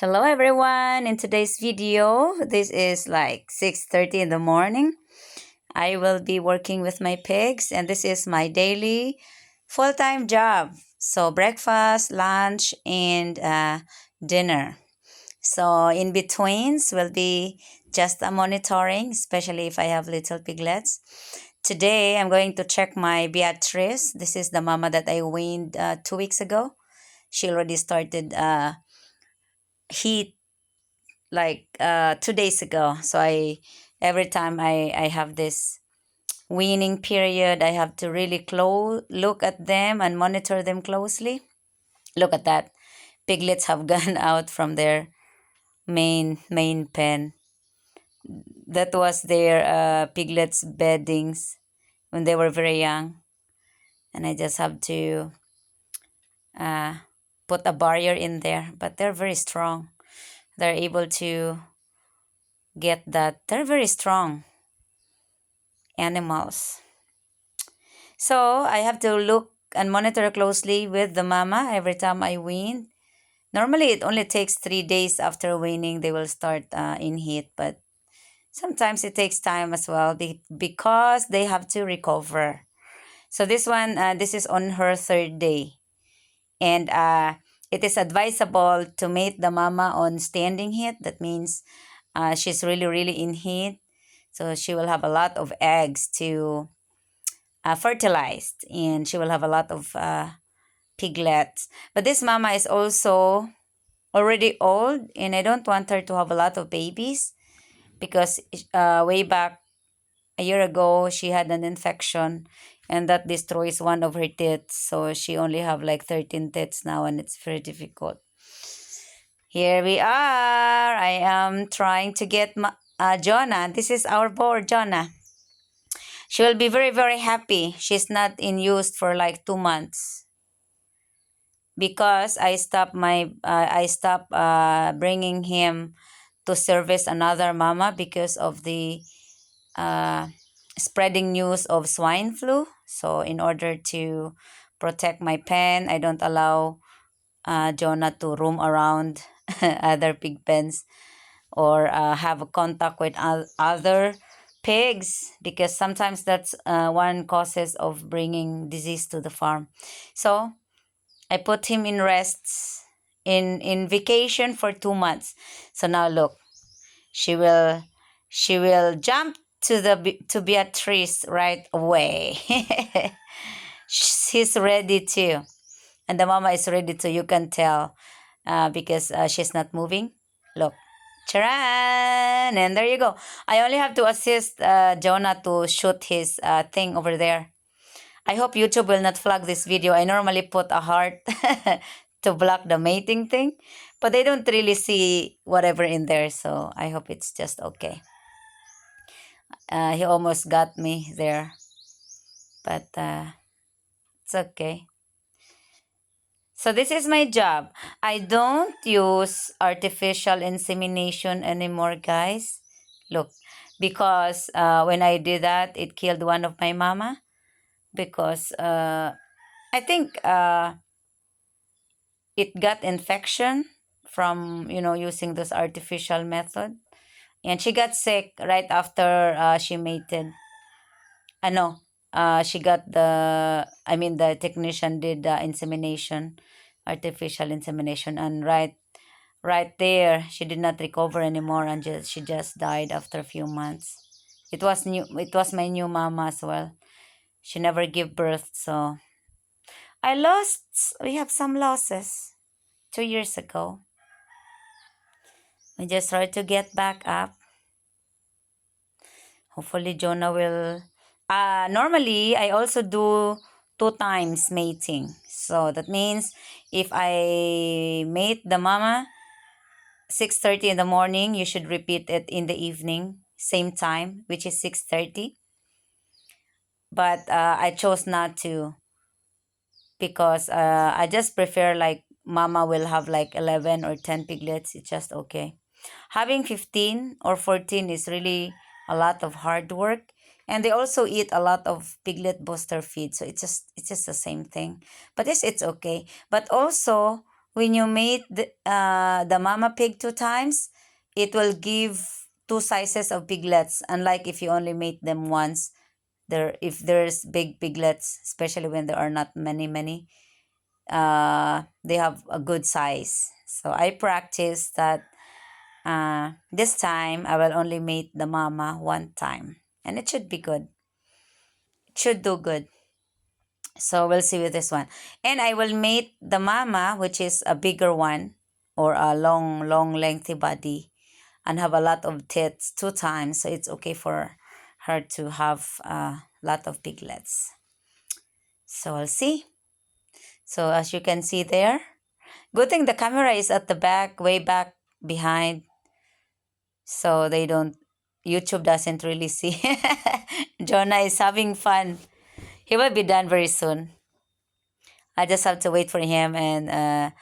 Hello everyone. In today's video, this is like 6:30 in the morning. I will be working with my pigs and this is my daily full-time job. So breakfast, lunch and dinner. So in betweens will be just a monitoring, especially if I have little piglets. Today I'm going to check my Beatrice. This is the mama that I weaned 2 weeks ago. She already started heat like 2 days ago. So I every time I have this weaning period, I have to really look at them and monitor them closely. Look at that. Piglets have gone out from their main pen. That was their piglets beddings when they were very young. And I just have to uh, put a barrier in there. But they're very strong. They're able to get that. They're very strong animals. So I have to look and monitor closely with the mama every time I wean. Normally, it only takes 3 days after weaning they will start in heat, but sometimes it takes time as well because they have to recover. So this one, this is on her third day, and it is advisable to mate the mama on standing heat. That means she's really in heat, so she will have a lot of eggs to fertilized and she will have a lot of piglets. But this mama is also already old and I don't want her to have a lot of babies because way back a year ago she had an infection and that destroys one of her teeth. So she only have like 13 teeth now and it's very difficult. Here we are. I am trying to get Jonah. This is our board, Jonah. She will be very happy. She's not in use for like 2 months because I stopped bringing him to service another mama because of the uh, spreading news of swine flu. So in order to protect my pen, I don't allow Jonah to roam around other pig pens or have a contact with other pigs because sometimes that's one causes of bringing disease to the farm. So I put him in rests in vacation for 2 months. So now look, she will she will jump to Beatrice right away. She's ready too, and the mama is ready too. You can tell because she's not moving. Look, charan, and there you go. I only have to assist Jonah to shoot his thing over there. I hope YouTube will not flag this video. I normally put a heart to block the mating thing, but they don't really see whatever in there, so I hope it's just okay. He almost got me there, but it's okay. So this is my job. I don't use artificial insemination anymore, guys. Look, because when I did that, it killed one of my mama because I think it got infection from using this artificial method, and she got sick right after she mated. No, she got the technician did the insemination, artificial insemination, and right there she did not recover anymore, and she just died after a few months. It was my new mama as well. She never gave birth, so we have some losses 2 years ago. We just try to get back up. Hopefully Jonah will. Normally, I also do 2 times mating. So that means if I mate the mama 6:30 in the morning, you should repeat it in the evening, same time, which is 6:30. But I chose not to because I just prefer like mama will have like 11 or 10 piglets. It's just okay. Having 15 or 14 is really a lot of hard work, and they also eat a lot of piglet booster feed, so it's just the same thing. But it's okay. But also when you mate the mama pig two times, it will give two sizes of piglets. Unlike if you only mate them once, if there's big piglets, especially when there are not many, they have a good size. So I practice that. This time I will only mate the mama one time, and it should be good. It should do good. So we'll see with this one. And I will mate the mama, which is a bigger one or a long, lengthy body and have a lot of tits two times. So it's okay for her to have a lot of piglets. So I'll see. So as you can see there, good thing the camera is at the back, way back behind. So they don't, YouTube doesn't really see. Jonah is having fun. He will be done very soon. I just have to wait for him and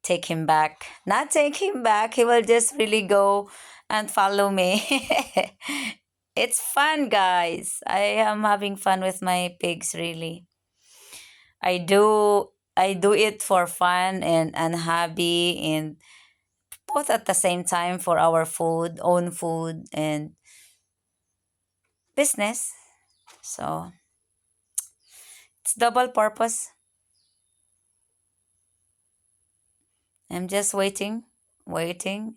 take him back. Not take him back. He will just really go and follow me. It's fun, guys. I am having fun with my pigs, really. I do it for fun and hobby and both at the same time for our food, own food and business. So it's double purpose. I'm just waiting,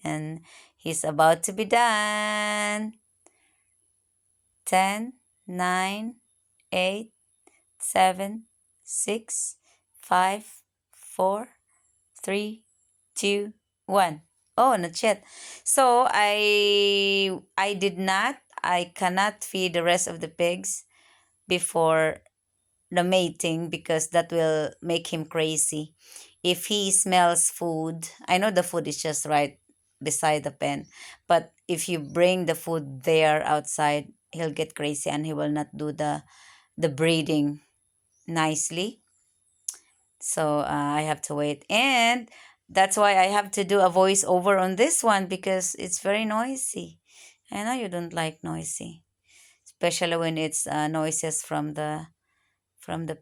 and he's about to be done. 10, 9, 8, 7, 6, 5, 4, 3, 2, 1. Oh, not yet. So I cannot feed the rest of the pigs before the mating because that will make him crazy. If he smells food, I know the food is just right beside the pen, but if you bring the food there outside, he'll get crazy and he will not do the breeding nicely. So I have to wait, and that's why I have to do a voiceover on this one because it's very noisy. I know you don't like noisy, especially when it's noises from the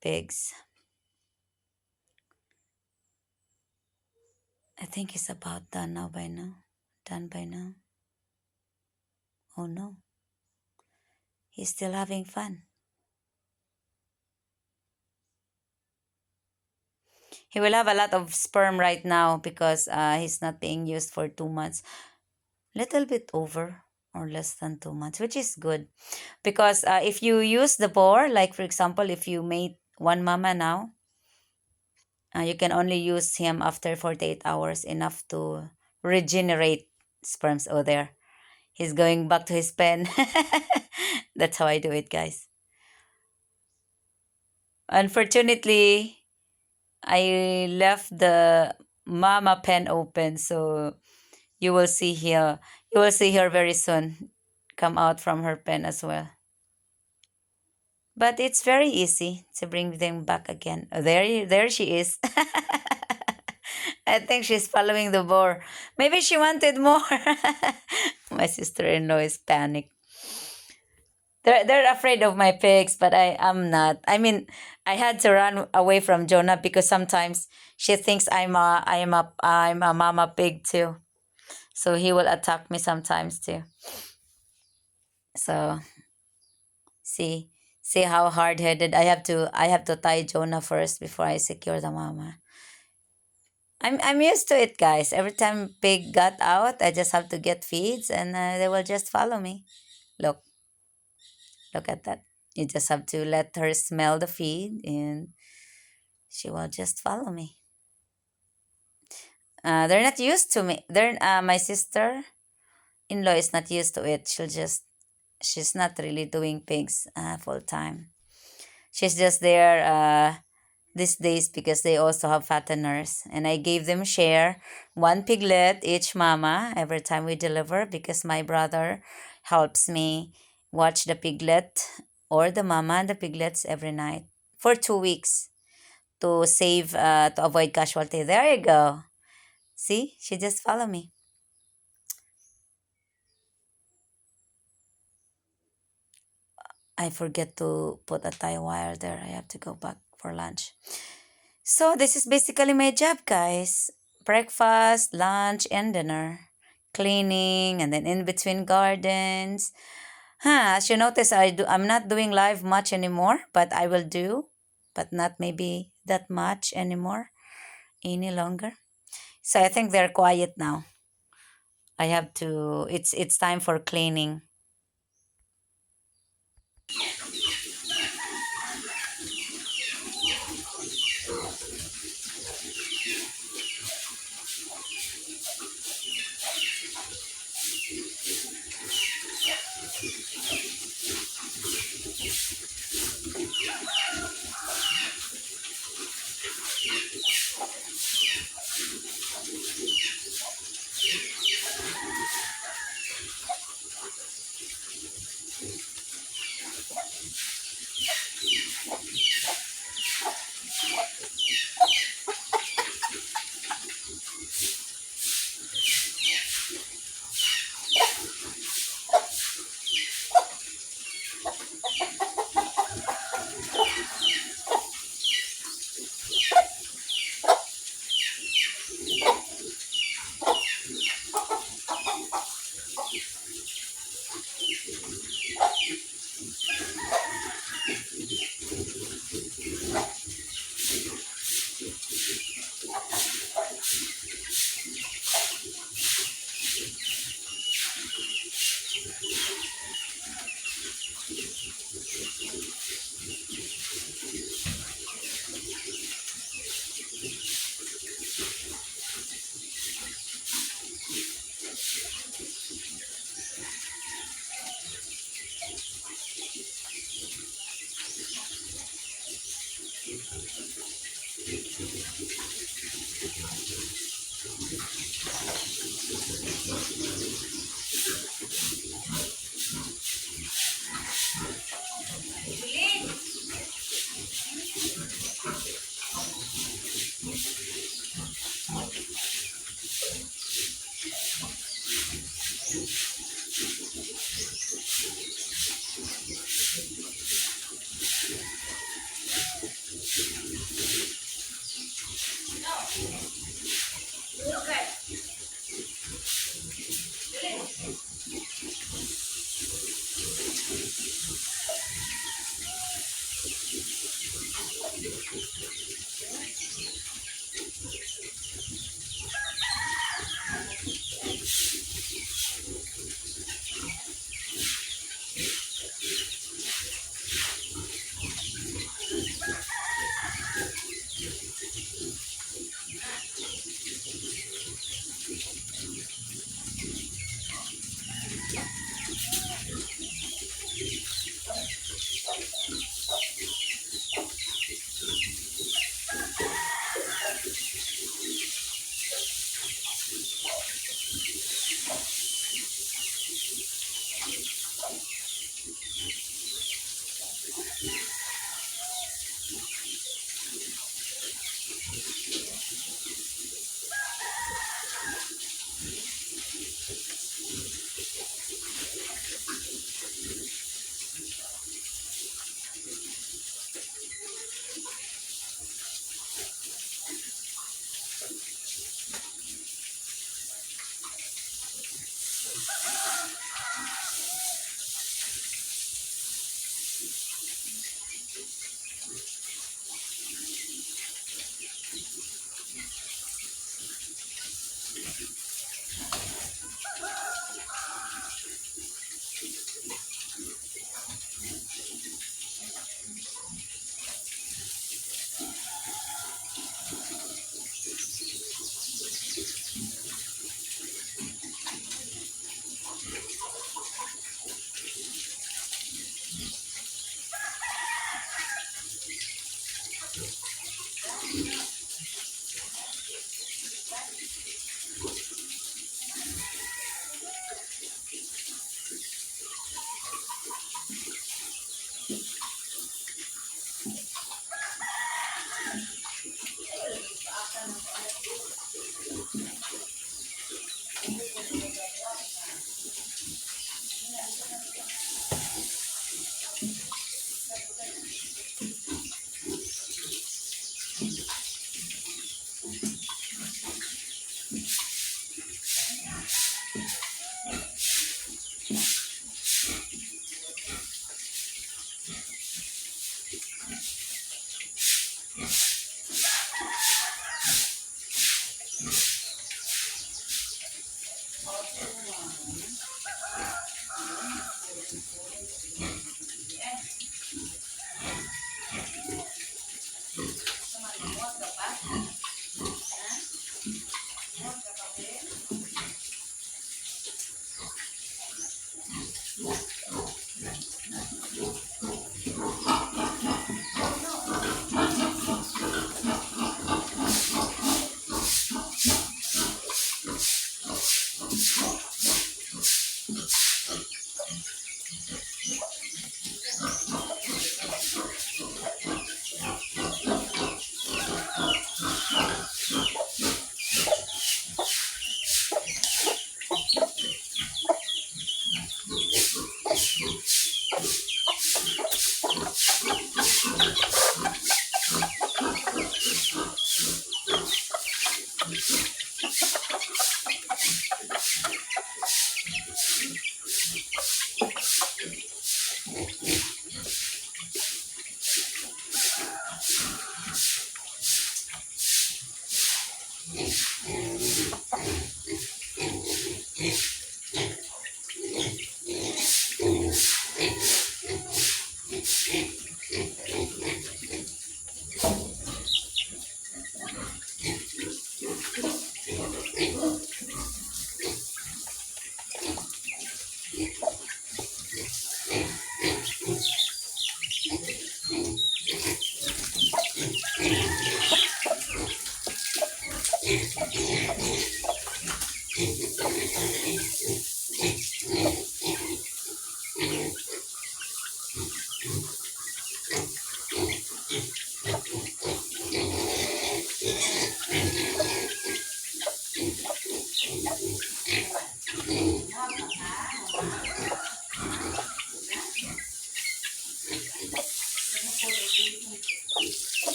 pigs. I think it's about done now by now. Done by now. Oh no. He's still having fun. He will have a lot of sperm right now because he's not being used for 2 months. Little bit over or less than 2 months, which is good. Because if you use the boar, like for example, if you mate one mama now, you can only use him after 48 hours, enough to regenerate sperms. Oh, there. He's going back to his pen. That's how I do it, guys. Unfortunately, I left the mama pen open, so you will see here. You will see her very soon come out from her pen as well. But it's very easy to bring them back again. Oh, there she is. I think she's following the boar. Maybe she wanted more. My sister-in-law is panicked. They're afraid of my pigs, but I am not. I mean, I had to run away from Jonah because sometimes she thinks I'm a mama pig too. So he will attack me sometimes too. So see see how hard headed I have to tie Jonah first before I secure the mama. I'm used to it, guys. Every time pig got out, I just have to get feeds and they will just follow me. Look, look at that. You just have to let her smell the feed and she will just follow me. They're not used to me. My sister-in-law is not used to it. She's not really doing pigs full time. She's just there these days because they also have fatteners. And I gave them share one piglet each mama every time we deliver because my brother helps me watch the piglet or the mama and the piglets every night for 2 weeks to avoid casualty. There you go. See, she just follow me. I forget to put a tie wire there. I have to go back for lunch. So this is basically my job, guys. breakfast, lunch, and dinner. Cleaning, and then in between gardens. As you notice, I'm not doing live much anymore, but I will do, but not maybe that much anymore any longer. So I think they're quiet now. I have to it's time for cleaning.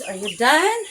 Are you done?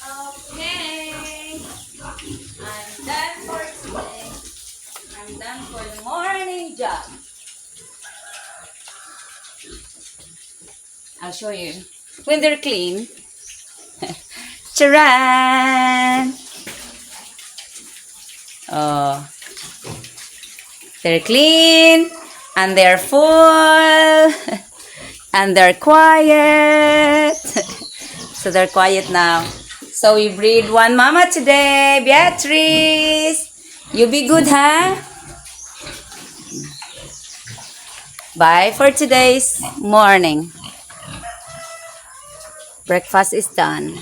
Okay. I'm done for today. I'm done for the morning job. I'll show you. When they're clean. Charan! Oh, they're clean and they're full and they're quiet. So they're quiet now. So we breed one mama today, Beatrice. You be good, huh? Bye for today's morning. Breakfast is done.